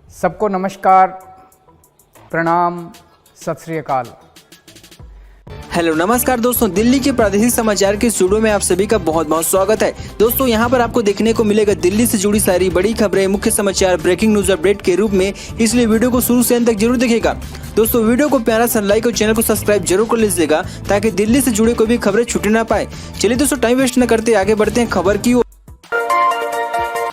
सबको नमस्कार, प्रणाम, सत श्री अकाल। हेलो नमस्कार दोस्तों, दिल्ली के प्रादेशिक समाचार के स्टूडियो में आप सभी का बहुत बहुत स्वागत है। दोस्तों यहाँ पर आपको देखने को मिलेगा दिल्ली से जुड़ी सारी बड़ी खबरें, मुख्य समाचार, ब्रेकिंग न्यूज अपडेट के रूप में, इसलिए वीडियो को शुरू से अंत तक जरूर देखिएगा। दोस्तों वीडियो को प्यारा सा लाइक और चैनल को सब्सक्राइब जरूर कर लीजिएगा ताकि दिल्ली से जुड़े कोई भी खबरें छूटे ना पाए। चलिए दोस्तों टाइम वेस्ट न करते आगे बढ़ते हैं खबर की ओर।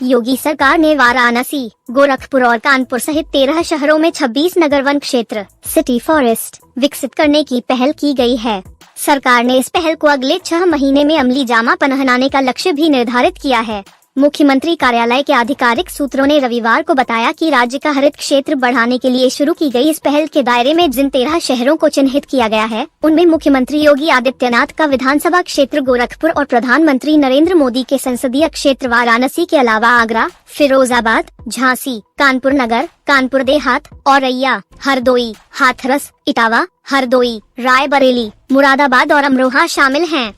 योगी सरकार ने वाराणसी, गोरखपुर और कानपुर सहित 13 शहरों में 26 नगर वन क्षेत्र सिटी फॉरेस्ट विकसित करने की पहल की गई है। सरकार ने इस पहल को अगले 6 महीने में अमली जामा पहनाने का लक्ष्य भी निर्धारित किया है। मुख्यमंत्री कार्यालय के आधिकारिक सूत्रों ने रविवार को बताया कि राज्य का हरित क्षेत्र बढ़ाने के लिए शुरू की गई इस पहल के दायरे में जिन 13 शहरों को चिन्हित किया गया है, उनमें मुख्यमंत्री योगी आदित्यनाथ का विधानसभा क्षेत्र गोरखपुर और प्रधानमंत्री नरेंद्र मोदी के संसदीय क्षेत्र वाराणसी के अलावा आगरा, फिरोजाबाद, झांसी, कानपुर नगर, कानपुर देहात, औरैया, हरदोई, हाथरस, इटावा, हरदोई, रायबरेली, मुरादाबाद और अमरोहा शामिल हैं।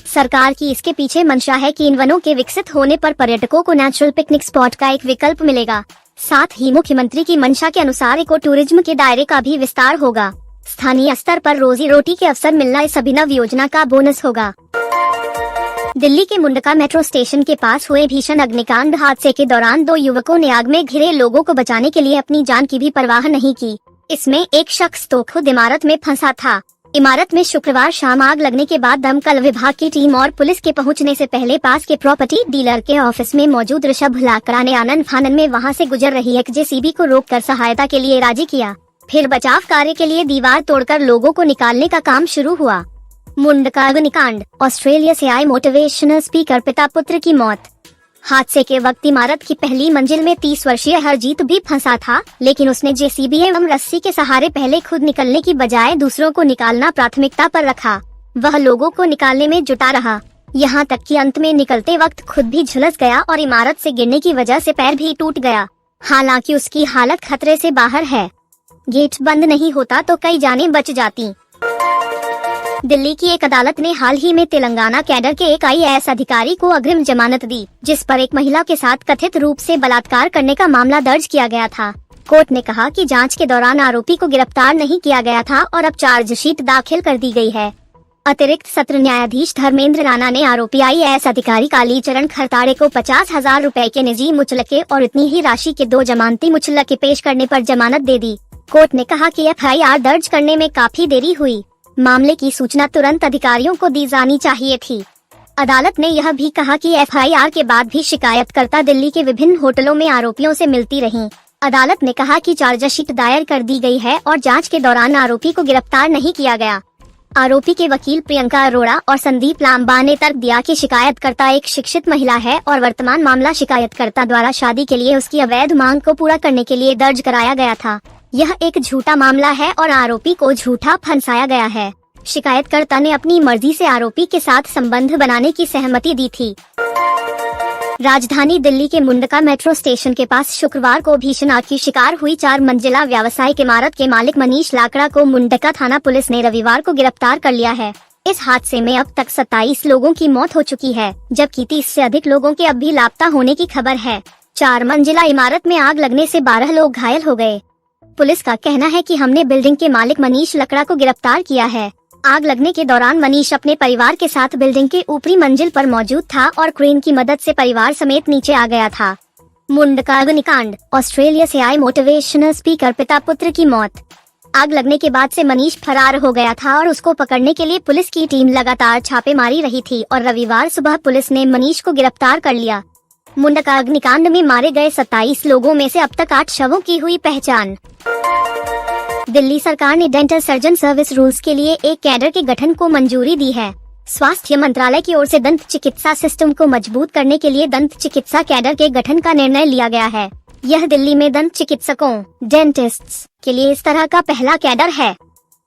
सरकार की इसके पीछे मंशा है कि इन वनों के विकसित होने पर पर्यटकों को नेचुरल पिकनिक स्पॉट का एक विकल्प मिलेगा। साथ ही मुख्यमंत्री की मंशा के अनुसार इको टूरिज्म के दायरे का भी विस्तार होगा। स्थानीय स्तर पर रोजी रोटी के अवसर मिलना इस अभिनव योजना का बोनस होगा। दिल्ली के मुंडका मेट्रो स्टेशन के पास हुए भीषण अग्निकांड हादसे के दौरान 2 युवकों ने आग में घिरे लोगों को बचाने के लिए अपनी जान की भी परवाह नहीं की। इसमें एक शख्स तो खुद इमारत में फंसा था। इमारत में शुक्रवार शाम आग लगने के बाद दमकल विभाग की टीम और पुलिस के पहुंचने से पहले पास के प्रॉपर्टी डीलर के ऑफिस में मौजूद ऋषभ लाकड़ा ने आनन फानन में वहां से गुजर रही एक जेसीबी को रोककर सहायता के लिए राजी किया। फिर बचाव कार्य के लिए दीवार तोड़कर लोगों को निकालने का काम शुरू हुआ। मुंडका अग्निकांड, ऑस्ट्रेलिया से आए मोटिवेशनल स्पीकर पिता पुत्र की मौत। हादसे के वक्त इमारत की पहली मंजिल में 30 वर्षीय हरजीत भी फंसा था, लेकिन उसने जेसीबी एवं रस्सी के सहारे पहले खुद निकलने की बजाय दूसरों को निकालना प्राथमिकता पर रखा। वह लोगों को निकालने में जुटा रहा, यहाँ तक कि अंत में निकलते वक्त खुद भी झुलस गया और इमारत से गिरने की वजह से पैर भी टूट गया। हालांकि उसकी हालत खतरे से बाहर है। गेट बंद नहीं होता तो कई जानें बच जाती। दिल्ली की एक अदालत ने हाल ही में तेलंगाना कैडर के एक आईएएस अधिकारी को अग्रिम जमानत दी, जिस पर एक महिला के साथ कथित रूप से बलात्कार करने का मामला दर्ज किया गया था। कोर्ट ने कहा कि जांच के दौरान आरोपी को गिरफ्तार नहीं किया गया था और अब चार्जशीट दाखिल कर दी गई है। अतिरिक्त सत्र न्यायाधीश धर्मेंद्र राणा ने आरोपी आईएएस अधिकारी कालीचरण खरताड़े को 50,000 रुपए के निजी मुचलके और इतनी ही राशि के 2 जमानती मुचलके पेश करने पर जमानत दे दी। कोर्ट ने कहा कि एफआईआर दर्ज करने में काफी देरी हुई। मामले की सूचना तुरंत अधिकारियों को दी जानी चाहिए थी। अदालत ने यह भी कहा कि एफआईआर के बाद भी शिकायतकर्ता दिल्ली के विभिन्न होटलों में आरोपियों से मिलती रहीं। अदालत ने कहा कि चार्जशीट दायर कर दी गई है और जांच के दौरान आरोपी को गिरफ्तार नहीं किया गया। आरोपी के वकील प्रियंका अरोड़ा और संदीप लांबा ने तर्क दिया कि शिकायतकर्ता एक शिक्षित महिला है और वर्तमान मामला शिकायतकर्ता द्वारा शादी के लिए उसकी अवैध मांग को पूरा करने के लिए दर्ज कराया गया था। यह एक झूठा मामला है और आरोपी को झूठा फंसाया गया है। शिकायतकर्ता ने अपनी मर्जी से आरोपी के साथ संबंध बनाने की सहमति दी थी। राजधानी दिल्ली के मुंडका मेट्रो स्टेशन के पास शुक्रवार को भीषण आग की शिकार हुई 4 मंजिला व्यावसायिक इमारत के मालिक मनीष लाकड़ा को मुंडका थाना पुलिस ने रविवार को गिरफ्तार कर लिया है। इस हादसे में अब तक 27 लोगों की मौत हो चुकी है, जबकि 30 से अधिक लोगों के अब भी लापता होने की खबर है। 4 मंजिला इमारत में आग लगने से 12 लोग घायल हो गए। पुलिस का कहना है कि हमने बिल्डिंग के मालिक मनीष लाकड़ा को गिरफ्तार किया है। आग लगने के दौरान मनीष अपने परिवार के साथ बिल्डिंग के ऊपरी मंजिल पर मौजूद था और क्रेन की मदद से परिवार समेत नीचे आ गया था। मुंडका अग्निकांड, ऑस्ट्रेलिया से आए मोटिवेशनल स्पीकर पिता पुत्र की मौत। आग लगने के बाद से मनीष फरार हो गया था और उसको पकड़ने के लिए पुलिस की टीम लगातार छापे मारी रही थी और रविवार सुबह पुलिस ने मनीष को गिरफ्तार कर लिया। मुंडका अग्निकांड में मारे गए 27 लोगों में से अब तक 8 शवों की हुई पहचान। दिल्ली सरकार ने डेंटल सर्जन सर्विस रूल्स के लिए एक कैडर के गठन को मंजूरी दी है। स्वास्थ्य मंत्रालय की ओर से दंत चिकित्सा सिस्टम को मजबूत करने के लिए दंत चिकित्सा कैडर के गठन का निर्णय लिया गया है। यह दिल्ली में दंत चिकित्सकों डेंटिस्ट्स के लिए इस तरह का पहला कैडर है।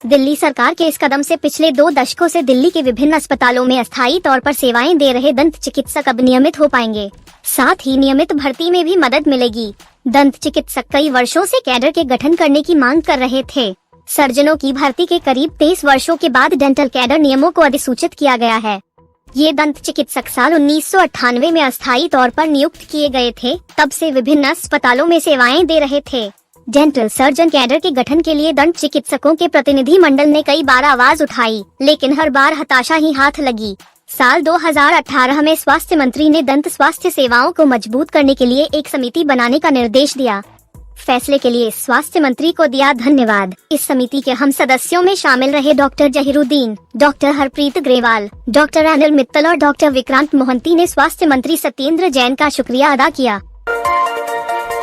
दिल्ली सरकार के इस कदम से पिछले 2 दशकों से दिल्ली के विभिन्न अस्पतालों में अस्थायी तौर पर सेवाएं दे रहे दंत चिकित्सक अब नियमित हो पाएंगे। साथ ही नियमित भर्ती में भी मदद मिलेगी। दंत चिकित्सक कई वर्षों से कैडर के गठन करने की मांग कर रहे थे। सर्जनों की भर्ती के करीब 23 वर्षों के बाद डेंटल कैडर नियमों को अधिसूचित किया गया है। ये दंत चिकित्सक साल 1998 में अस्थायी तौर पर नियुक्त किए गए थे। तब से विभिन्न अस्पतालों में सेवाएं दे रहे थे। डेंटल सर्जन कैडर के गठन के लिए दंत चिकित्सकों के प्रतिनिधि मंडल ने कई बार आवाज उठाई, लेकिन हर बार हताशा ही हाथ लगी। साल 2018 में स्वास्थ्य मंत्री ने दंत स्वास्थ्य सेवाओं को मजबूत करने के लिए एक समिति बनाने का निर्देश दिया। फैसले के लिए स्वास्थ्य मंत्री को दिया धन्यवाद। इस समिति के हम सदस्यों में शामिल रहे doctor Zahiruddin, doctor Harpreet Grewal, doctor Anil Mittal और डॉक्टर विक्रांत मोहंती ने स्वास्थ्य मंत्री सत्येंद्र जैन का शुक्रिया अदा किया।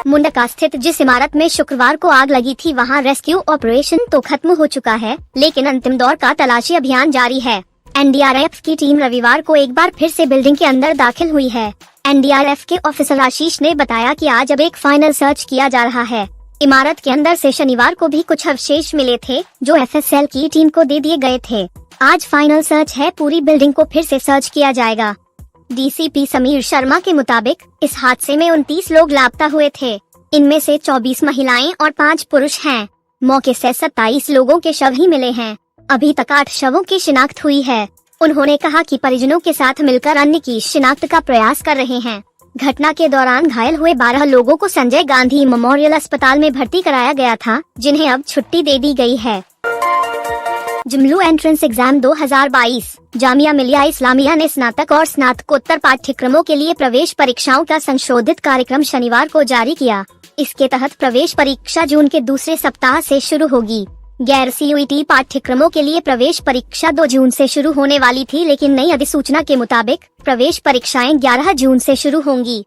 मुंडका स्थित जिस इमारत में शुक्रवार को आग लगी थी, वहां रेस्क्यू ऑपरेशन तो खत्म हो चुका है, लेकिन अंतिम दौर का तलाशी अभियान जारी है। एनडीआरएफ की टीम रविवार को एक बार फिर से बिल्डिंग के अंदर दाखिल हुई है। एनडीआरएफ के ऑफिसर आशीष ने बताया कि आज अब एक फाइनल सर्च किया जा रहा है। इमारत के अंदर से शनिवार को भी कुछ अवशेष मिले थे, जो एफएसएल की टीम को दे दिए गए थे। आज फाइनल सर्च है, पूरी बिल्डिंग को फिर से सर्च किया जाएगा। डीसीपी समीर शर्मा के मुताबिक इस हादसे में 29 लोग लापता हुए थे। इनमें से 24 महिलाएं और 5 पुरुष हैं। मौके से 27 लोगों के शव ही मिले हैं। अभी तक 8 शवों की शिनाख्त हुई है। उन्होंने कहा कि परिजनों के साथ मिलकर अन्य की शिनाख्त का प्रयास कर रहे हैं। घटना के दौरान घायल हुए 12 लोगों को संजय गांधी मेमोरियल अस्पताल में भर्ती कराया गया था, जिन्हें अब छुट्टी दे दी गई है। जुमलू एंट्रेंस एग्जाम 2022। जामिया मिलिया इस्लामिया ने स्नातक और स्नातकोत्तर पाठ्यक्रमों के लिए प्रवेश परीक्षाओं का संशोधित कार्यक्रम शनिवार को जारी किया। इसके तहत प्रवेश परीक्षा जून के दूसरे सप्ताह से शुरू होगी। गैर सीयूईटी पाठ्यक्रमों के लिए प्रवेश परीक्षा 2 जून से शुरू होने वाली थी, लेकिन नई अधिसूचना के मुताबिक प्रवेश परीक्षाएं 11 जून से शुरू होंगी।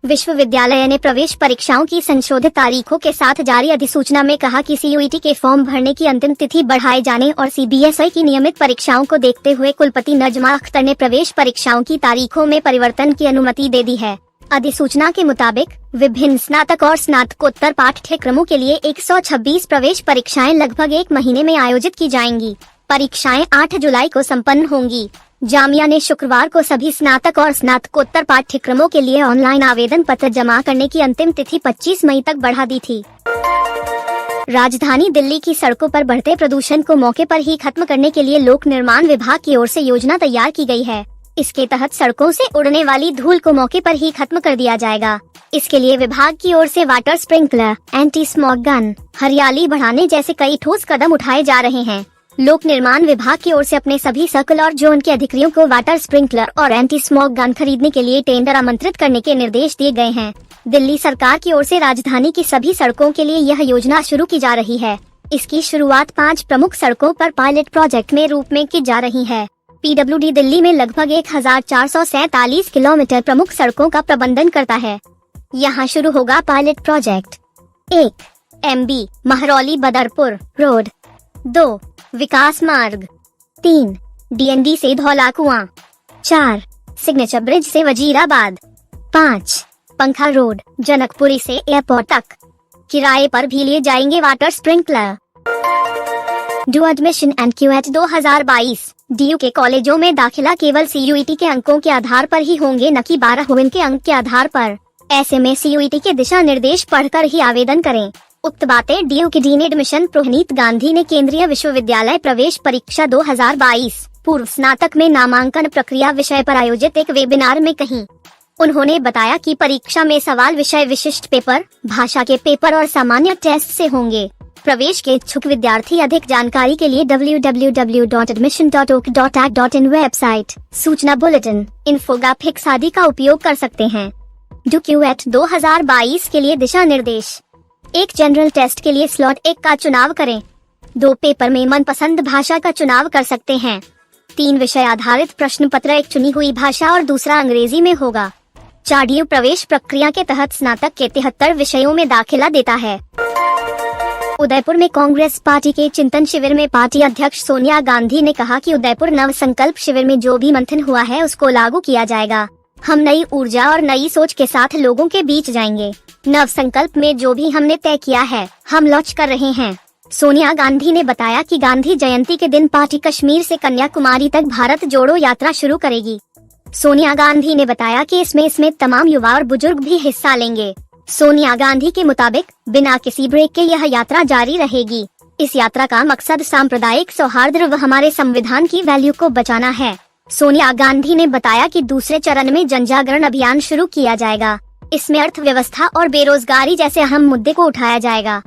विश्वविद्यालय ने प्रवेश परीक्षाओं की संशोधित तारीखों के साथ जारी अधिसूचना में कहा कि सीयूईटी के फॉर्म भरने की अंतिम तिथि बढ़ाए जाने और सीबीएसई की नियमित परीक्षाओं को देखते हुए कुलपति नजमा अख्तर ने प्रवेश परीक्षाओं की तारीखों में परिवर्तन की अनुमति दे दी है। अधिसूचना के मुताबिक विभिन्न स्नातक और स्नातकोत्तर पाठ्यक्रमों के लिए 126 प्रवेश परीक्षाएं लगभग 1 महीने में आयोजित की जाएंगी। परीक्षाएं 8 जुलाई को संपन्न होंगी। जामिया ने शुक्रवार को सभी स्नातक और स्नातकोत्तर पाठ्यक्रमों के लिए ऑनलाइन आवेदन पत्र जमा करने की अंतिम तिथि 25 मई तक बढ़ा दी थी। राजधानी दिल्ली की सड़कों पर बढ़ते प्रदूषण को मौके पर ही खत्म करने के लिए लोक निर्माण विभाग की ओर से योजना तैयार की गई है। इसके तहत सड़कों से उड़ने वाली धूल को मौके पर ही खत्म कर दिया जाएगा। इसके लिए विभाग की ओर से water sprinkler, anti smog gun, हरियाली बढ़ाने जैसे कई ठोस कदम उठाए जा रहे हैं। लोक निर्माण विभाग की ओर से अपने सभी सर्कल और जोन के अधिकारियों को वाटर स्प्रिंकलर और एंटी स्मॉग गन खरीदने के लिए टेंडर आमंत्रित करने के निर्देश दिए गए हैं। दिल्ली सरकार की ओर से राजधानी की सभी सड़कों के लिए यह योजना शुरू की जा रही है। इसकी शुरुआत 5 प्रमुख सड़कों पर पायलट प्रोजेक्ट में रूप में की जा रही है। पीडब्ल्यूडी दिल्ली में लगभग 1447 किलोमीटर प्रमुख सड़कों का प्रबंधन करता है। यहाँ शुरू होगा pilot project. 1. MB Mehrauli Badarpur road. 2. विकास मार्ग। 3. DND से धौला कुआं। 4. सिग्नेचर ब्रिज से वजीराबाद। 5. पंखा रोड जनकपुरी से एयरपोर्ट तक। किराए पर भी लिए जाएंगे water sprinkler. DU admission and CUET 2022। DU के कॉलेजों में दाखिला केवल सीयूईटी के अंकों के आधार पर ही होंगे, न कि 12 के अंक के आधार पर। ऐसे में सीयूईटी के दिशा निर्देश पढ़कर ही आवेदन करें। उक्त बातें डीयू के डीन एडमिशन प्रोहनीत गांधी ने केंद्रीय विश्वविद्यालय प्रवेश परीक्षा 2022 पूर्व स्नातक में नामांकन प्रक्रिया विषय पर आयोजित एक वेबिनार में कही। उन्होंने बताया कि परीक्षा में सवाल विषय विशिष्ट पेपर, भाषा के पेपर और सामान्य टेस्ट से होंगे। प्रवेश के इच्छुक विद्यार्थी अधिक जानकारी के लिए www.admission.ok.ac.in वेबसाइट, सूचना बुलेटिन, इन्फोग्राफिक्स आदि का उपयोग कर सकते हैं। डू क्यूएट 2022 के लिए दिशा निर्देश। 1 जनरल टेस्ट के लिए स्लॉट 1 का चुनाव करें। 2 पेपर में मनपसंद भाषा का चुनाव कर सकते हैं। 3 विषय आधारित प्रश्न पत्र, एक चुनी हुई भाषा और दूसरा अंग्रेजी में होगा। 4 डीयू प्रवेश प्रक्रिया के तहत स्नातक के 73 विषयों में दाखिला देता है। उदयपुर में कांग्रेस पार्टी के चिंतन शिविर में पार्टी अध्यक्ष सोनिया गांधी ने कहा कि उदयपुर नव संकल्प शिविर में जो भी मंथन हुआ है उसको लागू किया जाएगा। हम नई ऊर्जा और नई सोच के साथ लोगों के बीच जाएंगे। नव संकल्प में जो भी हमने तय किया है हम लॉन्च कर रहे हैं। सोनिया गांधी ने बताया कि गांधी जयंती के दिन पार्टी कश्मीर से कन्याकुमारी तक भारत जोड़ो यात्रा शुरू करेगी। सोनिया गांधी ने बताया कि इसमें तमाम युवा और बुजुर्ग भी हिस्सा लेंगे। सोनिया गांधी के मुताबिक बिना किसी ब्रेक के यह यात्रा जारी रहेगी। इस यात्रा का मकसद सांप्रदायिक सौहार्द व हमारे संविधान की वैल्यू को बचाना है। सोनिया गांधी ने बताया कि दूसरे चरण में जनजागरण अभियान शुरू किया जाएगा। इसमें अर्थव्यवस्था और बेरोजगारी जैसे अहम मुद्दे को उठाया जाएगा।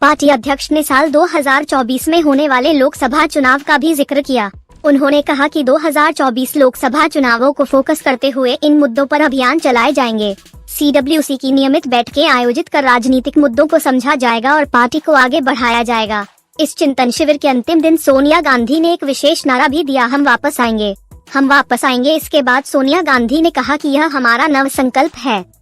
पार्टी अध्यक्ष ने साल 2024 में होने वाले लोकसभा चुनाव का भी जिक्र किया। उन्होंने कहा कि 2024 लोकसभा चुनावों को फोकस करते हुए इन मुद्दों पर अभियान चलाए जाएंगे। CWC की नियमित बैठकें आयोजित कर राजनीतिक मुद्दों को समझा जाएगा और पार्टी को आगे बढ़ाया जाएगा। इस चिंतन शिविर के अंतिम दिन सोनिया गांधी ने एक विशेष नारा भी दिया, हम वापस आएंगे, हम वापस आएंगे। इसके बाद सोनिया गांधी ने कहा कि यह हमारा नव संकल्प है।